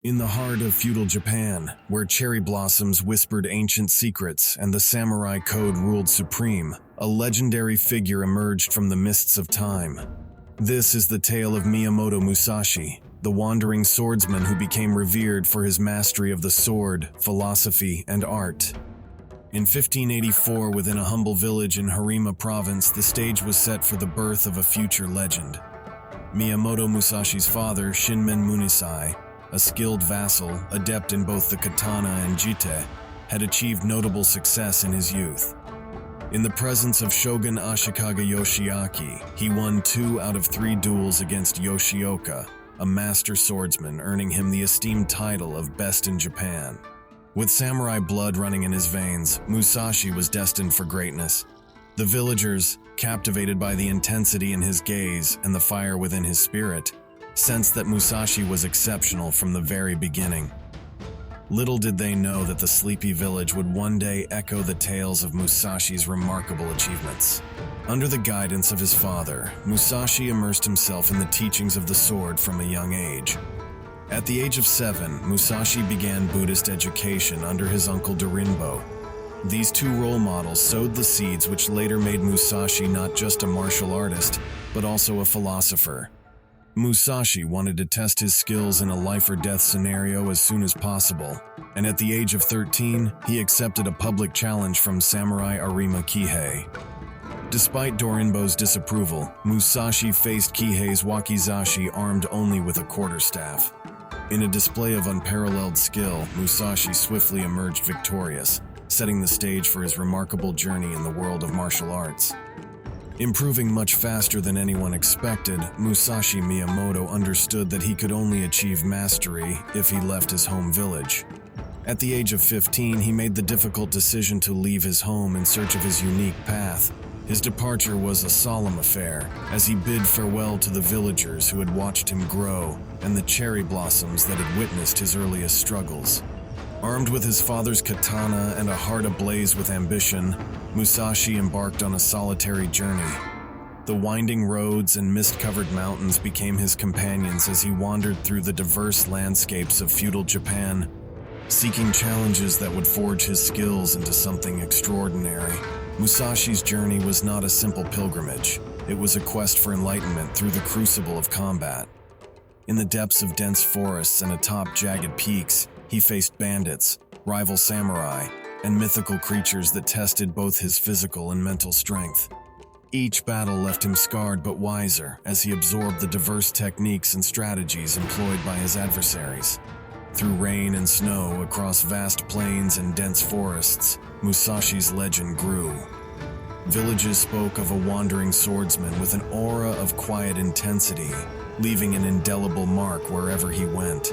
In the heart of feudal Japan, where cherry blossoms whispered ancient secrets and the samurai code ruled supreme, a legendary figure emerged from the mists of time. This is the tale of Miyamoto Musashi, the wandering swordsman who became revered for his mastery of the sword, philosophy, and art. In 1584, within a humble village in Harima Province, the stage was set for the birth of a future legend. Miyamoto Musashi's father, Shinmen Munisai, a skilled vassal, adept in both the katana and jite, had achieved notable success in his youth. In the presence of Shogun Ashikaga Yoshiaki, he won 2 out of 3 duels against Yoshioka, a master swordsman, earning him the esteemed title of Best in Japan. With samurai blood running in his veins, Musashi was destined for greatness. The villagers, captivated by the intensity in his gaze and the fire within his spirit, sensed that Musashi was exceptional from the very beginning. Little did they know that the sleepy village would one day echo the tales of Musashi's remarkable achievements. Under the guidance of his father, Musashi immersed himself in the teachings of the sword from a young age. At the age of 7, Musashi began Buddhist education under his uncle Dorinbo. These 2 role models sowed the seeds which later made Musashi not just a martial artist, but also a philosopher. Musashi wanted to test his skills in a life-or-death scenario as soon as possible, and at the age of 13, he accepted a public challenge from Samurai Arima Kihei. Despite Dorinbo's disapproval, Musashi faced Kihei's wakizashi armed only with a quarterstaff. In a display of unparalleled skill, Musashi swiftly emerged victorious, setting the stage for his remarkable journey in the world of martial arts. Improving much faster than anyone expected, Musashi Miyamoto understood that he could only achieve mastery if he left his home village. At the age of 15, he made the difficult decision to leave his home in search of his unique path. His departure was a solemn affair, as he bid farewell to the villagers who had watched him grow and the cherry blossoms that had witnessed his earliest struggles. Armed with his father's katana and a heart ablaze with ambition, Musashi embarked on a solitary journey. The winding roads and mist-covered mountains became his companions as he wandered through the diverse landscapes of feudal Japan, seeking challenges that would forge his skills into something extraordinary. Musashi's journey was not a simple pilgrimage. It was a quest for enlightenment through the crucible of combat. In the depths of dense forests and atop jagged peaks, he faced bandits, rival samurai, and mythical creatures that tested both his physical and mental strength. Each battle left him scarred but wiser as he absorbed the diverse techniques and strategies employed by his adversaries. Through rain and snow, across vast plains and dense forests, Musashi's legend grew. Villages spoke of a wandering swordsman with an aura of quiet intensity, leaving an indelible mark wherever he went.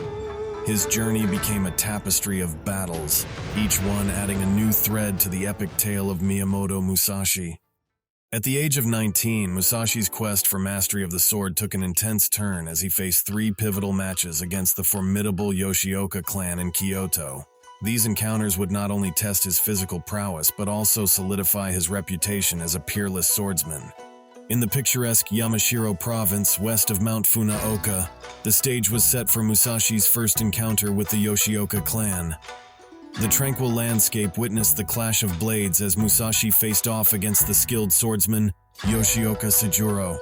His journey became a tapestry of battles, each one adding a new thread to the epic tale of Miyamoto Musashi. At the age of 19, Musashi's quest for mastery of the sword took an intense turn as he faced 3 pivotal matches against the formidable Yoshioka clan in Kyoto. These encounters would not only test his physical prowess, but also solidify his reputation as a peerless swordsman. In the picturesque Yamashiro province west of Mount Funaoka, the stage was set for Musashi's first encounter with the Yoshioka clan. The tranquil landscape witnessed the clash of blades as Musashi faced off against the skilled swordsman Yoshioka Sejuro.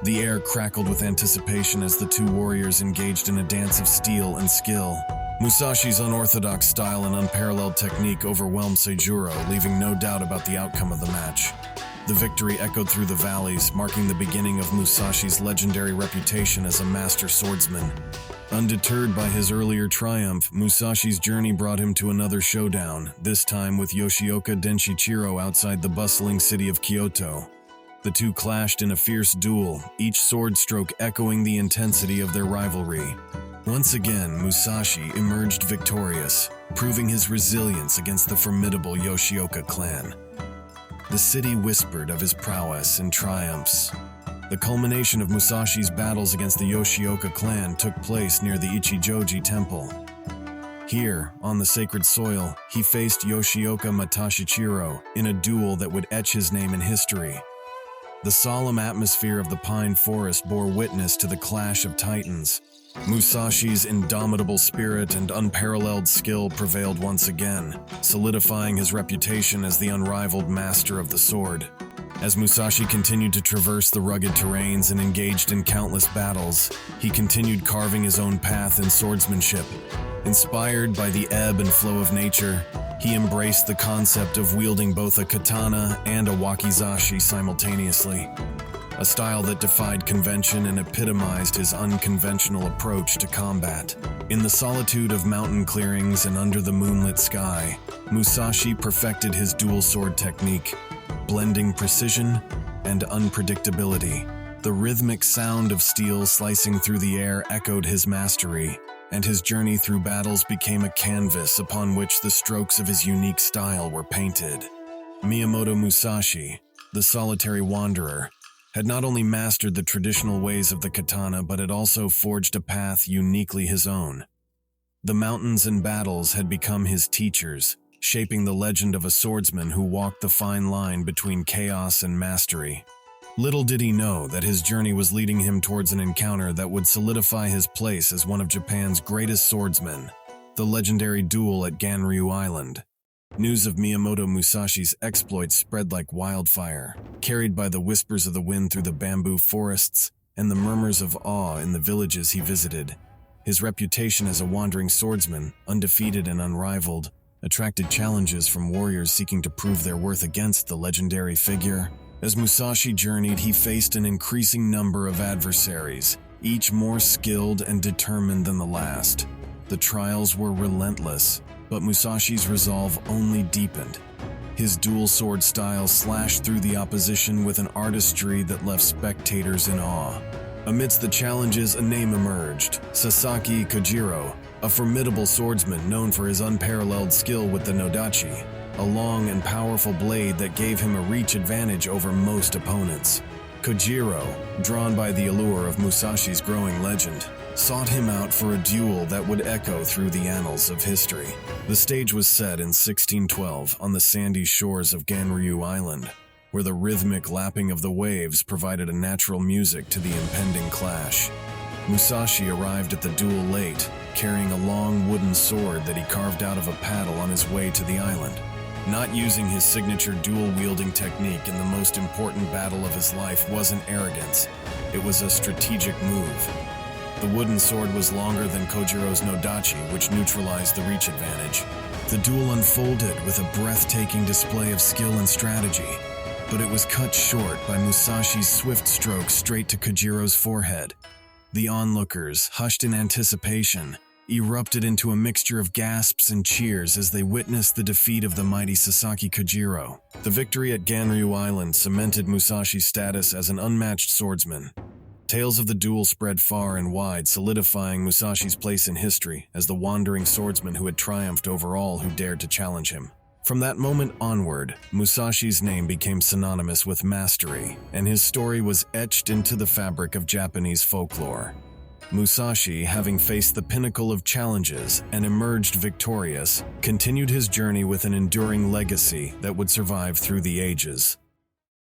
The air crackled with anticipation as the 2 warriors engaged in a dance of steel and skill. Musashi's unorthodox style and unparalleled technique overwhelmed Sejuro, leaving no doubt about the outcome of the match. The victory echoed through the valleys, marking the beginning of Musashi's legendary reputation as a master swordsman. Undeterred by his earlier triumph, Musashi's journey brought him to another showdown, this time with Yoshioka Denshichiro outside the bustling city of Kyoto. The 2 clashed in a fierce duel, each sword stroke echoing the intensity of their rivalry. Once again, Musashi emerged victorious, proving his resilience against the formidable Yoshioka clan. The city whispered of his prowess and triumphs. The culmination of Musashi's battles against the Yoshioka clan took place near the Ichijoji temple. Here, on the sacred soil, he faced Yoshioka Matashichiro in a duel that would etch his name in history. The solemn atmosphere of the pine forest bore witness to the clash of titans. Musashi's indomitable spirit and unparalleled skill prevailed once again, solidifying his reputation as the unrivaled master of the sword. As Musashi continued to traverse the rugged terrains and engaged in countless battles, he continued carving his own path in swordsmanship. Inspired by the ebb and flow of nature, he embraced the concept of wielding both a katana and a wakizashi simultaneously, a style that defied convention and epitomized his unconventional approach to combat. In the solitude of mountain clearings and under the moonlit sky, Musashi perfected his dual sword technique, blending precision and unpredictability. The rhythmic sound of steel slicing through the air echoed his mastery, and his journey through battles became a canvas upon which the strokes of his unique style were painted. Miyamoto Musashi, the solitary wanderer, had not only mastered the traditional ways of the katana but had also forged a path uniquely his own. The mountains and battles had become his teachers, shaping the legend of a swordsman who walked the fine line between chaos and mastery. Little did he know that his journey was leading him towards an encounter that would solidify his place as one of Japan's greatest swordsmen, the legendary duel at Ganryu Island. News of Miyamoto Musashi's exploits spread like wildfire, carried by the whispers of the wind through the bamboo forests and the murmurs of awe in the villages he visited. His reputation as a wandering swordsman, undefeated and unrivaled, attracted challenges from warriors seeking to prove their worth against the legendary figure. As Musashi journeyed, he faced an increasing number of adversaries, each more skilled and determined than the last. The trials were relentless, but Musashi's resolve only deepened. His dual sword style slashed through the opposition with an artistry that left spectators in awe. Amidst the challenges, a name emerged: Sasaki Kojiro, a formidable swordsman known for his unparalleled skill with the nodachi, a long and powerful blade that gave him a reach advantage over most opponents. Kojiro, drawn by the allure of Musashi's growing legend, sought him out for a duel that would echo through the annals of history. The stage was set in 1612 on the sandy shores of Ganryu Island, where the rhythmic lapping of the waves provided a natural music to the impending clash. Musashi arrived at the duel late, carrying a long wooden sword that he carved out of a paddle on his way to the island. Not using his signature dual-wielding technique in the most important battle of his life wasn't arrogance, it was a strategic move. The wooden sword was longer than Kojiro's nodachi, which neutralized the reach advantage. The duel unfolded with a breathtaking display of skill and strategy, but it was cut short by Musashi's swift stroke straight to Kojiro's forehead. The onlookers, hushed in anticipation, erupted into a mixture of gasps and cheers as they witnessed the defeat of the mighty Sasaki Kojiro. The victory at Ganryu Island cemented Musashi's status as an unmatched swordsman. Tales of the duel spread far and wide, solidifying Musashi's place in history as the wandering swordsman who had triumphed over all who dared to challenge him. From that moment onward, Musashi's name became synonymous with mastery, and his story was etched into the fabric of Japanese folklore. Musashi, having faced the pinnacle of challenges and emerged victorious, continued his journey with an enduring legacy that would survive through the ages.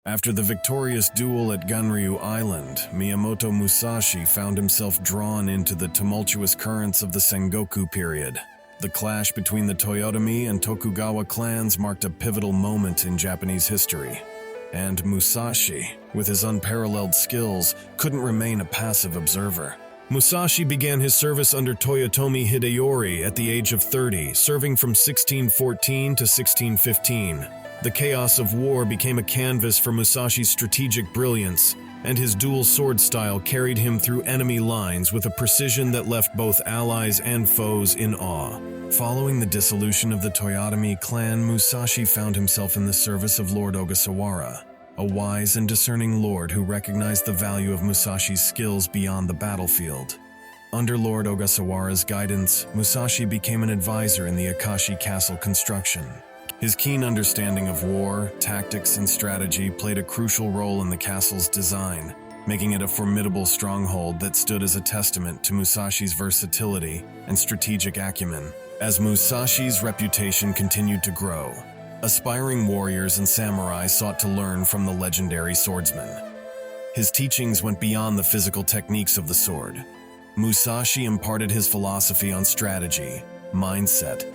After the victorious duel at Ganryu Island, Miyamoto Musashi found himself drawn into the tumultuous currents of the Sengoku period. The clash between the Toyotomi and Tokugawa clans marked a pivotal moment in Japanese history. And Musashi, with his unparalleled skills, couldn't remain a passive observer. Musashi began his service under Toyotomi Hideyori at the age of 30, serving from 1614 to 1615. The chaos of war became a canvas for Musashi's strategic brilliance, and his dual sword style carried him through enemy lines with a precision that left both allies and foes in awe. Following the dissolution of the Toyotomi clan, Musashi found himself in the service of Lord Ogasawara, a wise and discerning lord who recognized the value of Musashi's skills beyond the battlefield. Under Lord Ogasawara's guidance, Musashi became an advisor in the Akashi Castle construction. His keen understanding of war, tactics, and strategy played a crucial role in the castle's design, making it a formidable stronghold that stood as a testament to Musashi's versatility and strategic acumen. As Musashi's reputation continued to grow, Aspiring warriors and samurai sought to learn from the legendary swordsman. His teachings went beyond the physical techniques of the sword. Musashi imparted his philosophy on strategy, mindset,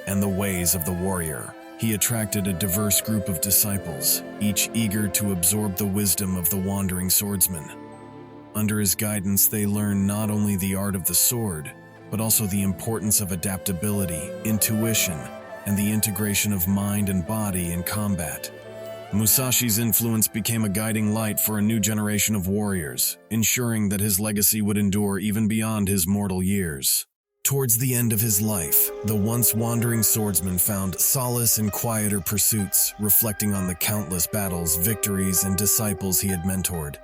and the ways of the warrior. He attracted a diverse group of disciples, each eager to absorb the wisdom of the wandering swordsman. Under his guidance, they learned not only the art of the sword, but also the importance of adaptability, intuition, and the integration of mind and body in combat. Musashi's influence became a guiding light for a new generation of warriors, ensuring that his legacy would endure even beyond his mortal years. Towards the end of his life, the once wandering swordsman found solace in quieter pursuits, reflecting on the countless battles, victories, and disciples he had mentored.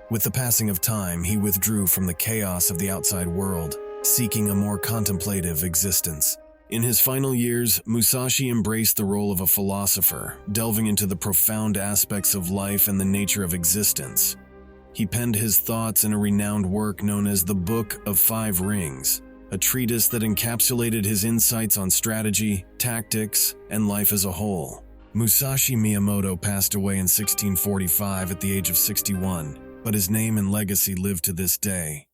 With the passing of time, he withdrew from the chaos of the outside world, seeking a more contemplative existence. In his final years, Musashi embraced the role of a philosopher, delving into the profound aspects of life and the nature of existence. He penned his thoughts in a renowned work known as the Book of Five Rings, a treatise that encapsulated his insights on strategy, tactics, and life as a whole. Musashi Miyamoto passed away in 1645 at the age of 61, but his name and legacy live to this day.